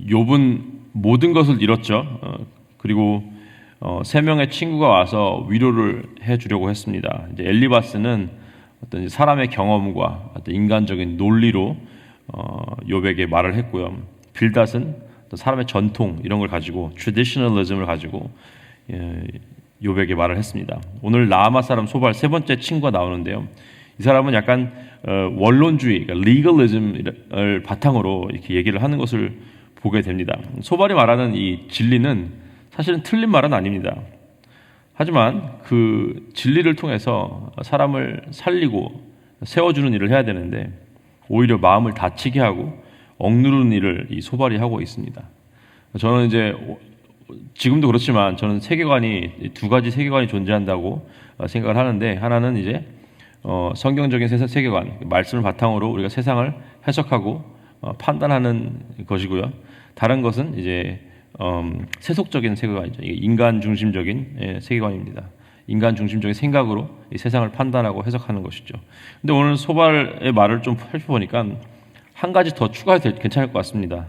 욥은 모든 것을 잃었죠. 그리고 세 명의 친구가 와서 위로를 해주려고 했습니다. 이제 엘리바스는 어떤 사람의 경험과 어떤 인간적인 논리로 욥에게 말을 했고요. 빌닷은 어떤 사람의 전통 이런 걸 가지고 트래디셔널리즘을 가지고 욥에게 말을 했습니다. 오늘 나아마 사람 소발 세 번째 친구가 나오는데요. 이 사람은 약간 원론주의, 그러니까 리걸리즘을 바탕으로 이렇게 얘기를 하는 것을 보게 됩니다. 소발이 말하는 이 진리는 사실은 틀린 말은 아닙니다. 하지만 그 진리를 통해서 사람을 살리고 세워주는 일을 해야 되는데 오히려 마음을 다치게 하고 억누르는 일을 이 소발이 하고 있습니다. 저는 이제 지금도 그렇지만 저는 세계관이 두 가지 세계관이 존재한다고 생각을 하는데, 하나는 이제 성경적인 세계관, 말씀을 바탕으로 우리가 세상을 해석하고 판단하는 것이고요. 다른 것은 이제 세속적인 세계관이죠. 인간 중심적인 세계관입니다. 인간 중심적인 생각으로 이 세상을 판단하고 해석하는 것이죠. 근데 오늘 소발의 말을 좀 살펴보니까 한 가지 더 추가해도 괜찮을 것 같습니다.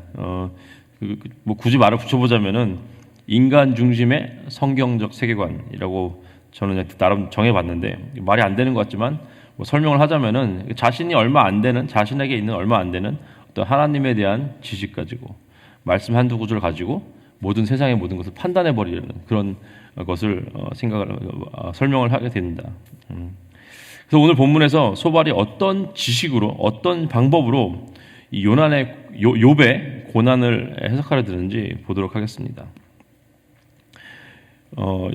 뭐 굳이 말을 붙여보자면은 인간 중심의 성경적 세계관이라고 저는 나름 정해봤는데, 말이 안 되는 것 같지만 뭐 설명을 하자면은 자신이 얼마 안 되는, 자신에게 있는 얼마 안 되는 어떤 하나님에 대한 지식 가지고 말씀 한두 구절을 가지고 모든 세상의 모든 것을 판단해 버리는 그런 것을 설명을 하게 됩니다. 그래서 오늘 본문에서 소발이 어떤 지식으로, 어떤 방법으로 이 욥의 고난을 해석하려 드는지 보도록 하겠습니다.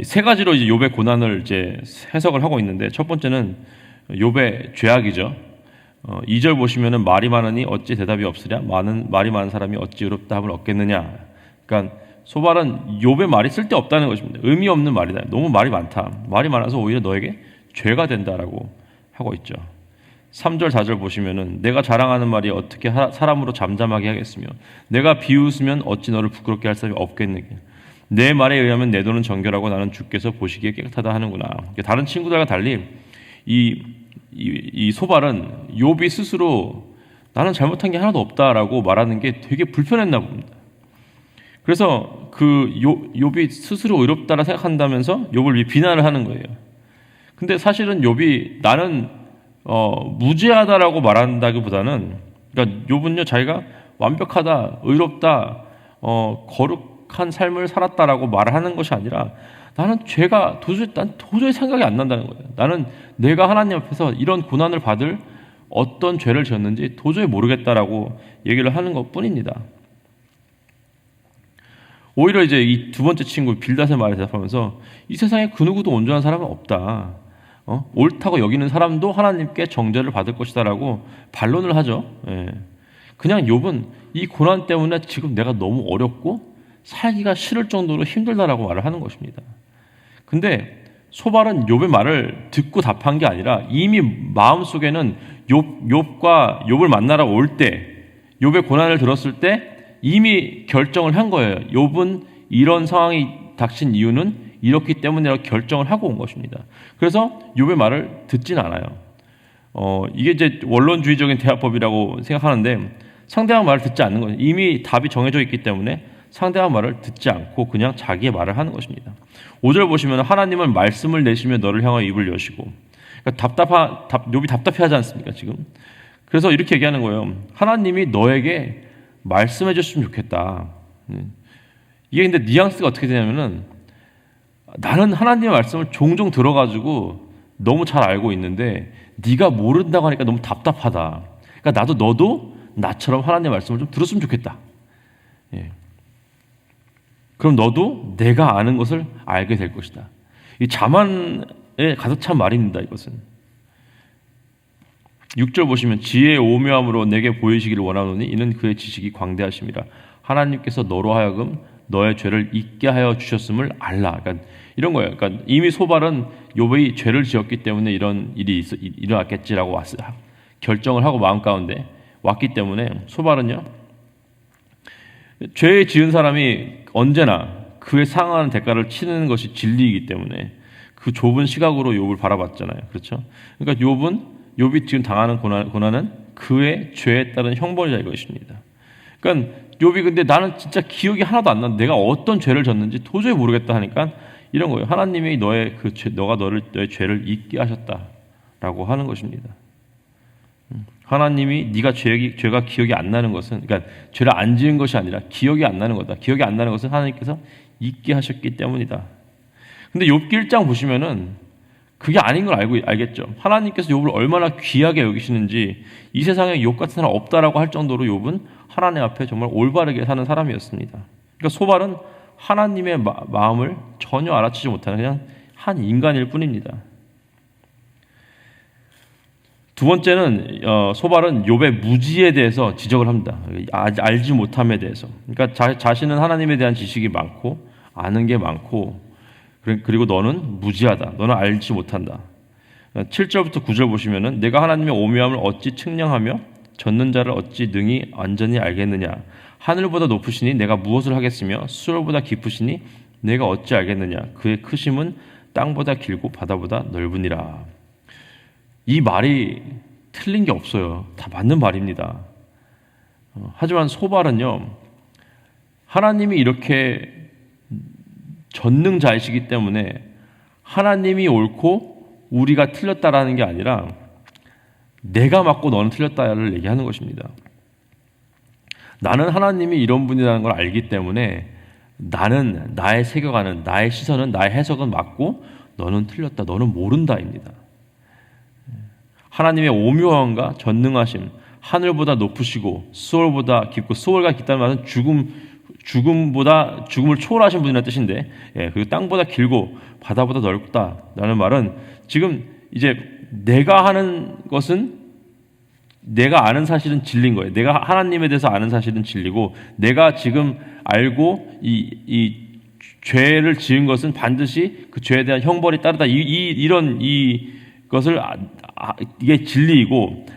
세 가지로 이제 욥의 고난을 이제 해석을 하고 있는데, 첫 번째는 욥의 죄악이죠. 2절 보시면은 말이 많으니 어찌 대답이 없으랴, 말이 많은 사람이 어찌 의롭다 함을 얻겠느냐. 그러니까 소발은 욥의 말이 쓸데없다는 것입니다. 의미 없는 말이다. 너무 말이 많다. 말이 많아서 오히려 너에게 죄가 된다라고 하고 있죠. 3절 4절 보시면은 내가 자랑하는 말이 어떻게 사람으로 잠잠하게 하겠으며 내가 비웃으면 어찌 너를 부끄럽게 할 사람이 없겠느냐. 내 말에 의하면 내 돈은 정결하고 나는 주께서 보시기에 깨끗하다 하는구나. 다른 친구들과 달리 이 소발은 욥이 스스로 나는 잘못한 게 하나도 없다라고 말하는 게 되게 불편했나 봅니다. 그래서 욥이 스스로 의롭다라 생각한다면서 욥을 비난을 하는 거예요. 근데 사실은 욥이 나는 무죄하다라고 말한다기보다는, 그러니까 욥은요 자기가 완벽하다, 의롭다, 거룩한 삶을 살았다라고 말하는 것이 아니라 나는 죄가 도저히 생각이 안 난다는 거예요. 나는 내가 하나님 앞에서 이런 고난을 받을 어떤 죄를 지었는지 도저히 모르겠다라고 얘기를 하는 것뿐입니다. 오히려 이제 이 두 번째 친구 빌닷의 말에 대답하면서 이 세상에 그 누구도 온전한 사람은 없다. 옳다고 여기는 사람도 하나님께 정죄를 받을 것이다라고 반론을 하죠. 그냥 욥은 이 고난 때문에 지금 내가 너무 어렵고 살기가 싫을 정도로 힘들다라고 말을 하는 것입니다. 근데 소발은 욥의 말을 듣고 답한 게 아니라 이미 마음속에는 욥을 만나러 올 때, 욥의 고난을 들었을 때 이미 결정을 한 거예요. 욥은 이런 상황이 닥친 이유는 이렇기 때문이라고 결정을 하고 온 것입니다. 그래서 욥의 말을 듣진 않아요. 이게 이제 원론주의적인 대화법이라고 생각하는데, 상대방 말을 듣지 않는 거예요. 이미 답이 정해져 있기 때문에 상대방 말을 듣지 않고 그냥 자기의 말을 하는 것입니다. 5절 보시면 하나님은 말씀을 내시며 너를 향하여 입을 여시고, 그러니까 욥이 답답해하지 않습니까 지금? 그래서 이렇게 얘기하는 거예요. 하나님이 너에게 말씀해 줬으면 좋겠다. 이게 근데 뉘앙스가 어떻게 되냐면은, 나는 하나님의 말씀을 종종 들어가지고 너무 잘 알고 있는데 네가 모른다고 하니까 너무 답답하다. 그러니까 너도 나처럼 하나님의 말씀을 좀 들었으면 좋겠다. 그럼 너도 내가 아는 것을 알게 될 것이다. 이 자만에 가득 찬 말입니다. 이것은 6절 보시면 지혜의 오묘함으로 내게 보이시기를 원하노니 이는 그의 지식이 광대하심이라. 하나님께서 너로 하여금 너의 죄를 잊게 하여 주셨음을 알라. 그러니까 이런 거예요. 그러니까 이미 소발은 욥이 죄를 지었기 때문에 이런 일이 일어났겠지라고 결정을 하고 마음 가운데 왔기 때문에, 소발은요 죄 지은 사람이 언제나 그에 상응하는 대가를 치르는 것이 진리이기 때문에 그 좁은 시각으로 욥을 바라봤잖아요. 그렇죠? 그러니까 욥이 지금 당하는 고난은 그의 죄에 따른 형벌이다 이것입니다. 그러니까 욥이 근데 나는 진짜 기억이 하나도 안 나. 내가 어떤 죄를 졌는지 도저히 모르겠다 하니까 이런 거예요. 하나님이 너가 너의 죄를 잊게 하셨다라고 하는 것입니다. 하나님이 네가 죄가 기억이 안 나는 것은, 그러니까 죄를 안 지은 것이 아니라 기억이 안 나는 거다. 기억이 안 나는 것은 하나님께서 잊게 하셨기 때문이다. 근데 욥기 1장 보시면은 그게 아닌 걸 알겠죠. 하나님께서 욥을 얼마나 귀하게 여기시는지, 이 세상에 욥 같은 사람 없다라고 할 정도로 욥은 하나님 앞에 정말 올바르게 사는 사람이었습니다. 그러니까 소발은 하나님의 마음을 전혀 알아채지 못하는 그냥 한 인간일 뿐입니다. 두 번째는 소발은 욥의 무지에 대해서 지적을 합니다. 알지 못함에 대해서. 그러니까 자신은 하나님에 대한 지식이 많고 아는 게 많고, 그리고 너는 무지하다. 너는 알지 못한다. 7절부터 9절 보시면은 내가 하나님의 오묘함을 어찌 측량하며 젖는 자를 어찌 능히 완전히 알겠느냐. 하늘보다 높으시니 내가 무엇을 하겠으며 수월보다 깊으시니 내가 어찌 알겠느냐. 그의 크심은 땅보다 길고 바다보다 넓으니라. 이 말이 틀린 게 없어요. 다 맞는 말입니다. 하지만 소발은요, 하나님이 이렇게 전능자이시기 때문에 하나님이 옳고 우리가 틀렸다라는 게 아니라 내가 맞고 너는 틀렸다를 얘기하는 것입니다. 나는 하나님이 이런 분이라는 걸 알기 때문에 나는 나의 세계관은, 나의 시선은, 나의 해석은 맞고 너는 틀렸다, 너는 모른다입니다. 하나님의 오묘함과 전능하심, 하늘보다 높으시고 수월보다 깊고, 수월과 깊다는 말은 죽음을 초월하신 분이라는 뜻인데, 그리고 땅보다 길고 바다보다 넓다라는 말은 지금 이제 내가 하는 것은, 내가 아는 사실은 진리인 거예요. 내가 하나님에 대해서 아는 사실은 진리고, 내가 지금 알고 이 죄를 지은 것은 반드시 그 죄에 대한 형벌이 따르다. 이런 것을 이게 진리이고,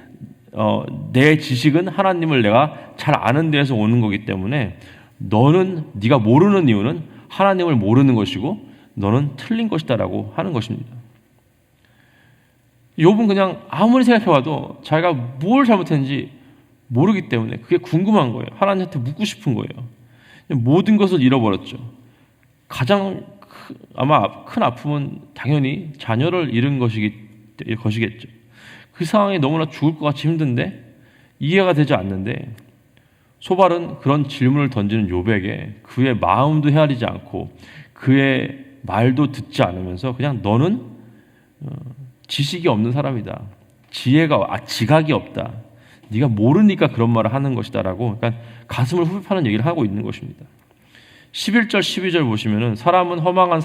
내 지식은 하나님을 내가 잘 아는 데에서 오는 거기 때문에 네가 모르는 이유는 하나님을 모르는 것이고 너는 틀린 것이다라고 하는 것입니다. 욥은 그냥 아무리 생각해봐도 자기가 뭘 잘못했는지 모르기 때문에 그게 궁금한 거예요. 하나님한테 묻고 싶은 거예요. 모든 것을 잃어버렸죠. 가장 아마 큰 아픔은 당연히 자녀를 잃은 것이겠죠. 그 상황이 너무나 죽을 것 같이 힘든데 이해가 되지 않는데, 소발은 그런 질문을 던지는 욥에게 그의 마음도 헤아리지 않고 그의 말도 듣지 않으면서 그냥 너는 지식이 없는 사람이다. 지각이 없다. 네가 모르니까 그런 말을 하는 것이다라고, 그러니까 가슴을 후벼파는 얘기를 하고 있는 것입니다. 11절 12절 보시면은 하나님은 허망한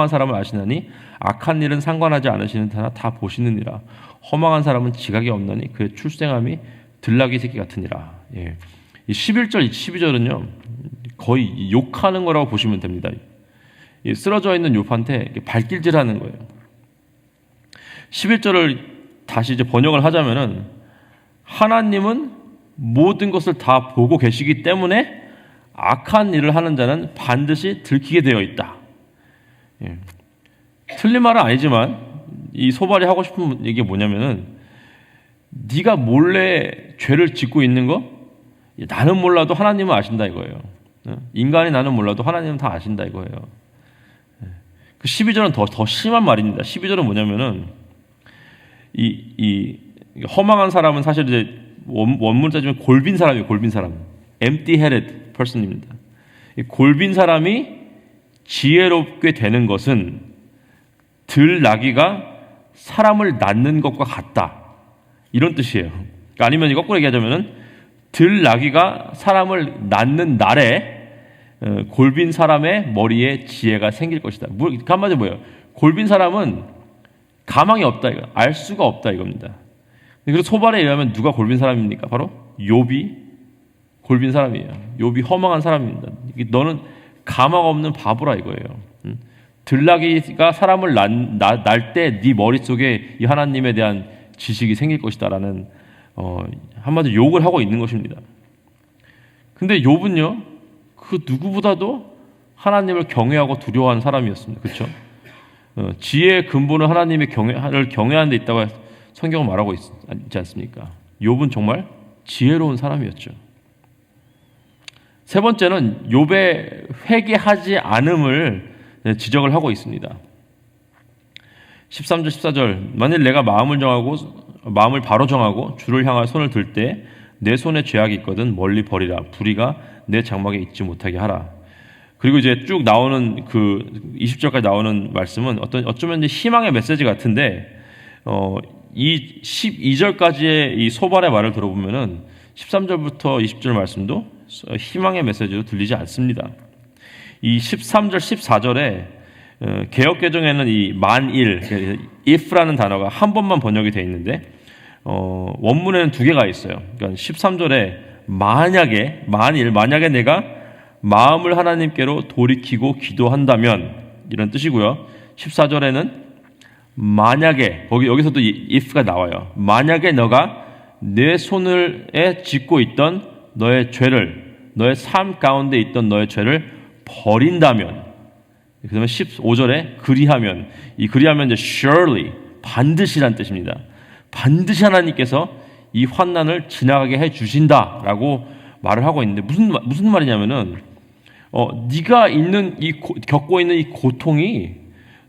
사람을 아시나니 악한 일은 상관하지 않으시는 터나 다 보시느니라. 허망한 사람은 지각이 없나니 그의 출생함이 들나귀 새끼 같으니라. 이 11절 12절은요 거의 욕하는 거라고 보시면 됩니다. 쓰러져 있는 욥한테 발길질하는 거예요. 11절을 다시 이제 번역을 하자면은, 하나님은 모든 것을 다 보고 계시기 때문에 악한 일을 하는 자는 반드시 들키게 되어 있다. 틀린 말은 아니지만 이 소발이 하고 싶은 얘기가 뭐냐면은, 네가 몰래 죄를 짓고 있는 거 나는 몰라도 하나님은 아신다 이거예요. 인간이 나는 몰라도 하나님은 다 아신다 이거예요. 그 12절은 더 심한 말입니다. 12절은 뭐냐면은, 이 허망한 사람은 사실 이제 원문을 따지면 골빈 사람이에요. 골빈 사람, empty-headed person입니다. 골빈 사람이 지혜롭게 되는 것은 들나귀가 사람을 낳는 것과 같다, 이런 뜻이에요. 아니면 거꾸로 얘기하자면은, 들나귀가 사람을 낳는 날에 골빈 사람의 머리에 지혜가 생길 것이다. 한마디로 뭐예요? 골빈 사람은 가망이 없다, 이거. 알 수가 없다 이겁니다. 그래서 소발에 의하면 누가 골빈 사람입니까? 바로 욥이 골빈 사람이에요. 욥이 허망한 사람입니다. 너는 가망 없는 바보라 이거예요. 들나귀가 사람을 날 때 네 머릿속에 이 하나님에 대한 지식이 생길 것이다라는 한마디로 욕을 하고 있는 것입니다. 근데 욥은요, 그 누구보다도 하나님을 경외하고 두려워하는 사람이었습니다. 그렇죠? 지혜의 근본은 하나님의 경외하는 데 있다고 성경은 말하고 있지 않습니까? 욥은 정말 지혜로운 사람이었죠. 세 번째는 욥의 회개하지 않음을 지적을 하고 있습니다. 13절 14절 만일 내가 마음을 바로 정하고 주를 향할 손을 들 때 내 손에 죄악이 있거든 멀리 버리라. 불의가 내 장막에 있지 못하게 하라. 그리고 이제 쭉 나오는 그 20절까지 나오는 말씀은 어쩌면 이제 희망의 메시지 같은데 이 12절까지의 이 소발의 말을 들어보면은 13절부터 20절 말씀도 희망의 메시지로 들리지 않습니다. 이 13절 14절에 개역개정에는 이 만일 if라는 단어가 한 번만 번역이 되어 있는데 원문에는 두 개가 있어요. 그러니까 13절에 만약에 내가 마음을 하나님께로 돌이키고 기도한다면 이런 뜻이고요. 14절에는 만약에 여기서도 if가 나와요. 만약에 너가 내 손을 짚고 있던 너의 삶 가운데 있던 너의 죄를 버린다면, 그 다음에 15절에 그리하면, 이 그리하면 이제 surely 반드시란 뜻입니다. 반드시 하나님께서 이 환난을 지나가게 해 주신다라고 말을 하고 있는데 무슨 말이냐면은 네가 겪고 있는 이 고통이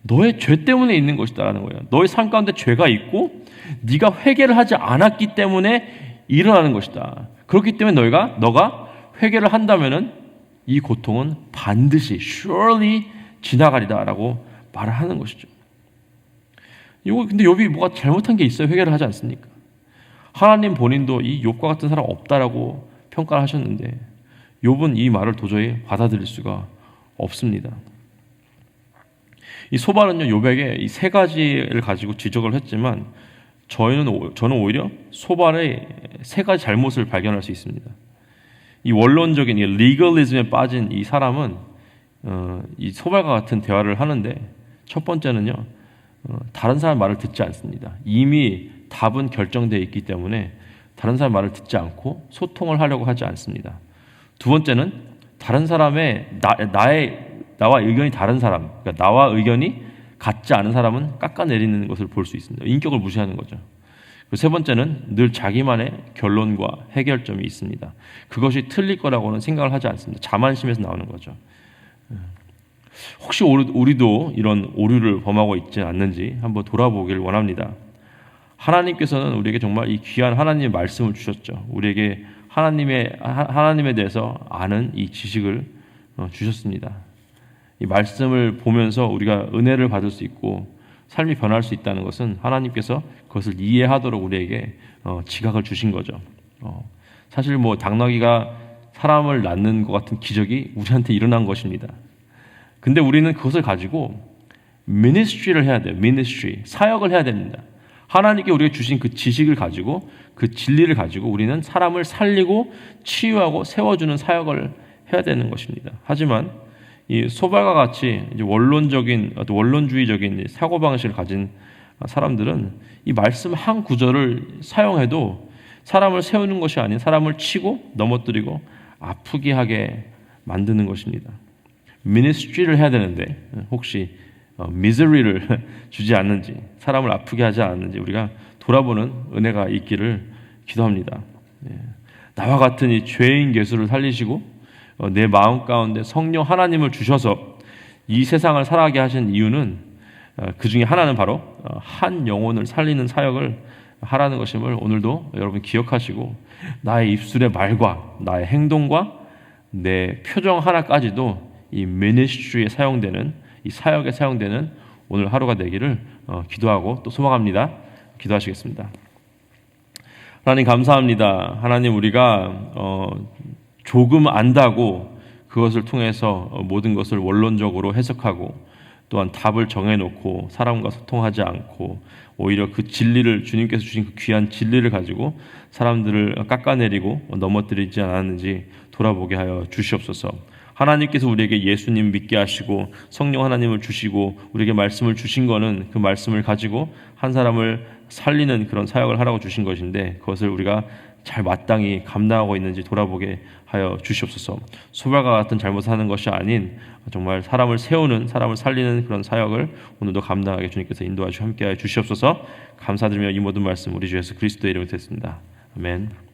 너의 죄 때문에 있는 것이다라는 거예요. 너의 삶 가운데 죄가 있고 네가 회개를 하지 않았기 때문에 일어나는 것이다. 그렇기 때문에 너가 회개를 한다면은 이 고통은 반드시 surely 지나가리다라고 말을 하는 것이죠. 근데 욥이 뭐가 잘못한 게 있어요? 회개를 하지 않습니까? 하나님 본인도 이 욥과 같은 사람 없다라고 평가를 하셨는데 욥은 이 말을 도저히 받아들일 수가 없습니다. 이 소발은요 욥에게 이 세 가지를 가지고 지적을 했지만 저는 오히려 소발의 세 가지 잘못을 발견할 수 있습니다. 이 원론적인 이 리걸리즘에 빠진 이 사람은 이 소발과 같은 대화를 하는데 첫 번째는요 다른 사람 말을 듣지 않습니다. 이미 답은 결정되어 있기 때문에 다른 사람 말을 듣지 않고 소통을 하려고 하지 않습니다. 두 번째는 다른 사람의 나와 의견이 다른 사람, 그러니까 나와 의견이 같지 않은 사람은 깎아내리는 것을 볼 수 있습니다. 인격을 무시하는 거죠. 그리고 세 번째는 늘 자기만의 결론과 해결점이 있습니다. 그것이 틀릴 거라고는 생각을 하지 않습니다. 자만심에서 나오는 거죠. 혹시 우리도 이런 오류를 범하고 있지 않는지 한번 돌아보길 원합니다. 하나님께서는 우리에게 정말 이 귀한 하나님의 말씀을 주셨죠. 우리에게 하나님에 대해서 아는 이 지식을 주셨습니다. 이 말씀을 보면서 우리가 은혜를 받을 수 있고 삶이 변할 수 있다는 것은 하나님께서 그것을 이해하도록 우리에게 지각을 주신 거죠. 사실 당나귀가 사람을 낳는 것 같은 기적이 우리한테 일어난 것입니다. 근데 우리는 그것을 가지고 미니스트리를 해야 돼요. 사역을 해야 됩니다. 하나님께 우리가 주신 그 지식을 가지고 그 진리를 가지고 우리는 사람을 살리고 치유하고 세워주는 사역을 해야 되는 것입니다. 하지만 이 소발과 같이 이제 원론주의적인 사고방식을 가진 사람들은 이 말씀 한 구절을 사용해도 사람을 세우는 것이 아닌 사람을 치고 넘어뜨리고 아프게 하게 만드는 것입니다. 미니스트리를 해야 되는데 혹시 미저리를 주지 않는지, 사람을 아프게 하지 않는지 우리가 돌아보는 은혜가 있기를 기도합니다. 나와 같은 이 죄인 괴수를 살리시고 내 마음 가운데 성령 하나님을 주셔서 이 세상을 살아가게 하신 이유는 그 중에 하나는 바로 한 영혼을 살리는 사역을 하라는 것임을 오늘도 여러분 기억하시고 나의 입술의 말과 나의 행동과 내 표정 하나까지도 이 미니스트리에 사용되는 이 사역에 사용되는 오늘 하루가 되기를 기도하고 또 소망합니다. 기도하시겠습니다. 하나님 감사합니다. 하나님 우리가 조금 안다고 그것을 통해서 모든 것을 원론적으로 해석하고 또한 답을 정해놓고 사람과 소통하지 않고 오히려 그 진리를 주님께서 주신 그 귀한 진리를 가지고 사람들을 깎아내리고 넘어뜨리지 않았는지 돌아보게 하여 주시옵소서. 하나님께서 우리에게 예수님 믿게 하시고 성령 하나님을 주시고 우리에게 말씀을 주신 거는 그 말씀을 가지고 한 사람을 살리는 그런 사역을 하라고 주신 것인데 그것을 우리가 잘 마땅히 감당하고 있는지 돌아보게 하여 주시옵소서. 소발과 같은 잘못을 하는 것이 아닌 정말 사람을 세우는, 사람을 살리는 그런 사역을 오늘도 감당하게 주님께서 인도하시고 함께하여 주시옵소서. 감사드리며 이 모든 말씀 우리 주 예수 그리스도의 이름으로 드렸습니다. 아멘.